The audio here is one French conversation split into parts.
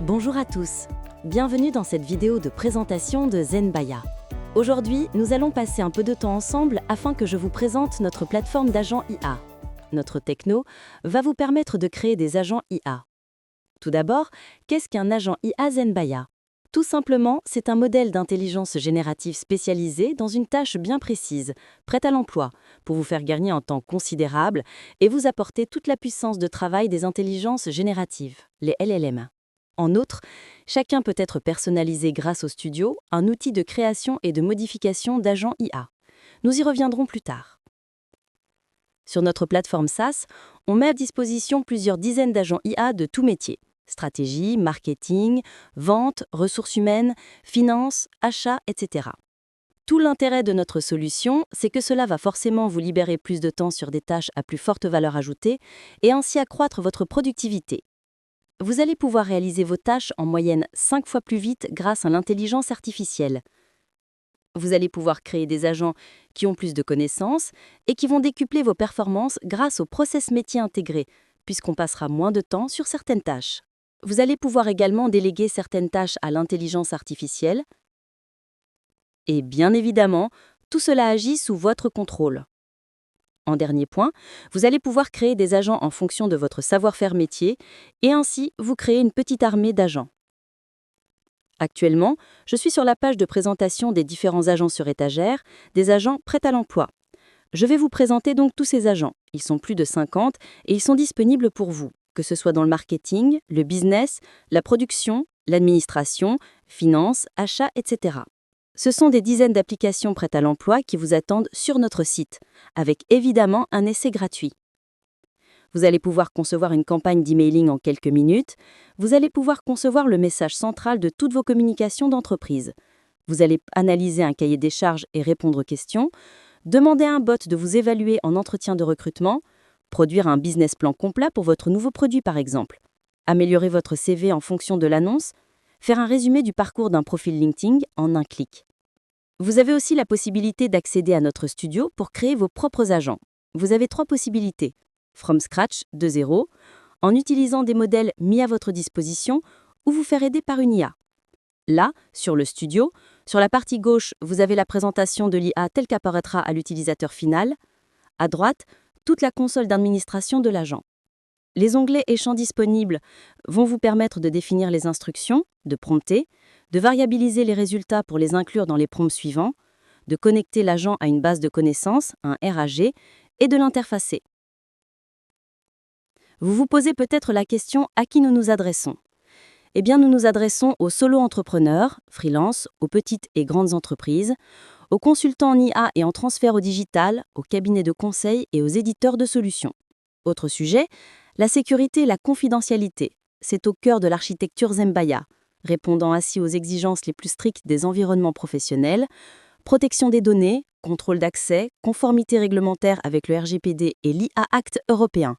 Bonjour à tous, bienvenue dans cette vidéo de présentation de Zenbaya. Aujourd'hui, nous allons passer un peu de temps ensemble afin que je vous présente notre plateforme d'agents IA. Notre techno va vous permettre de créer des agents IA. Tout d'abord, qu'est-ce qu'un agent IA Zenbaya ? Tout simplement, c'est un modèle d'intelligence générative spécialisé dans une tâche bien précise, prête à l'emploi, pour vous faire gagner un temps considérable et vous apporter toute la puissance de travail des intelligences génératives, les LLM. En outre, chacun peut être personnalisé grâce au studio, un outil de création et de modification d'agents IA. Nous y reviendrons plus tard. Sur notre plateforme SaaS, on met à disposition plusieurs dizaines d'agents IA de tout métier. Stratégie, marketing, vente, ressources humaines, finance, achat, etc. Tout l'intérêt de notre solution, c'est que cela va forcément vous libérer plus de temps sur des tâches à plus forte valeur ajoutée et ainsi accroître votre productivité. Vous allez pouvoir réaliser vos tâches en moyenne 5 fois plus vite grâce à l'intelligence artificielle. Vous allez pouvoir créer des agents qui ont plus de connaissances et qui vont décupler vos performances grâce au process métier intégré, puisqu'on passera moins de temps sur certaines tâches. Vous allez pouvoir également déléguer certaines tâches à l'intelligence artificielle. Et bien évidemment, tout cela agit sous votre contrôle. En dernier point, vous allez pouvoir créer des agents en fonction de votre savoir-faire métier et ainsi vous créer une petite armée d'agents. Actuellement, je suis sur la page de présentation des différents agents sur étagère, des agents prêts à l'emploi. Je vais vous présenter donc tous ces agents. Ils sont plus de 50 et ils sont disponibles pour vous, que ce soit dans le marketing, le business, la production, l'administration, finance, achat, etc. Ce sont des dizaines d'applications prêtes à l'emploi qui vous attendent sur notre site, avec évidemment un essai gratuit. Vous allez pouvoir concevoir une campagne d'emailing en quelques minutes. Vous allez pouvoir concevoir le message central de toutes vos communications d'entreprise. Vous allez analyser un cahier des charges et répondre aux questions, demander à un bot de vous évaluer en entretien de recrutement, produire un business plan complet pour votre nouveau produit par exemple, améliorer votre CV en fonction de l'annonce, faire un résumé du parcours d'un profil LinkedIn en un clic. Vous avez aussi la possibilité d'accéder à notre studio pour créer vos propres agents. Vous avez 3 possibilités. From scratch, de zéro, en utilisant des modèles mis à votre disposition ou vous faire aider par une IA. Là, sur le studio, sur la partie gauche, vous avez la présentation de l'IA telle qu'apparaîtra à l'utilisateur final. À droite, toute la console d'administration de l'agent. Les onglets et champs disponibles vont vous permettre de définir les instructions, de prompter, de variabiliser les résultats pour les inclure dans les prompts suivants, de connecter l'agent à une base de connaissances, un RAG, et de l'interfacer. Vous vous posez peut-être la question à qui nous nous adressons. Eh bien, nous nous adressons aux solo-entrepreneurs, freelance, aux petites et grandes entreprises, aux consultants en IA et en transfert au digital, aux cabinets de conseil et aux éditeurs de solutions. Autre sujet, la sécurité et la confidentialité. C'est au cœur de l'architecture Zenbaya, répondant ainsi aux exigences les plus strictes des environnements professionnels, protection des données, contrôle d'accès, conformité réglementaire avec le RGPD et l'IA Act européen.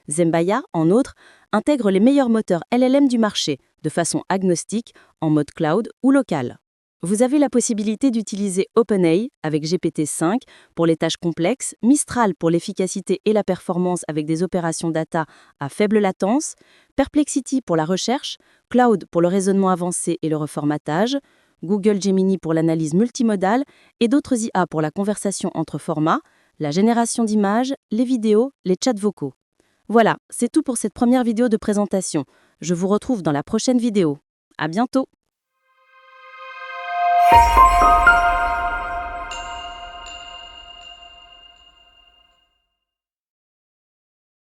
Zenbaya, en outre, intègre les meilleurs moteurs LLM du marché, de façon agnostique, en mode cloud ou local. Vous avez la possibilité d'utiliser OpenAI avec GPT-5 pour les tâches complexes, Mistral pour l'efficacité et la performance avec des opérations data à faible latence, Perplexity pour la recherche, Cloud pour le raisonnement avancé et le reformatage, Google Gemini pour l'analyse multimodale et d'autres IA pour la conversation entre formats, la génération d'images, les vidéos, les chats vocaux. Voilà, c'est tout pour cette première vidéo de présentation. Je vous retrouve dans la prochaine vidéo. À bientôt!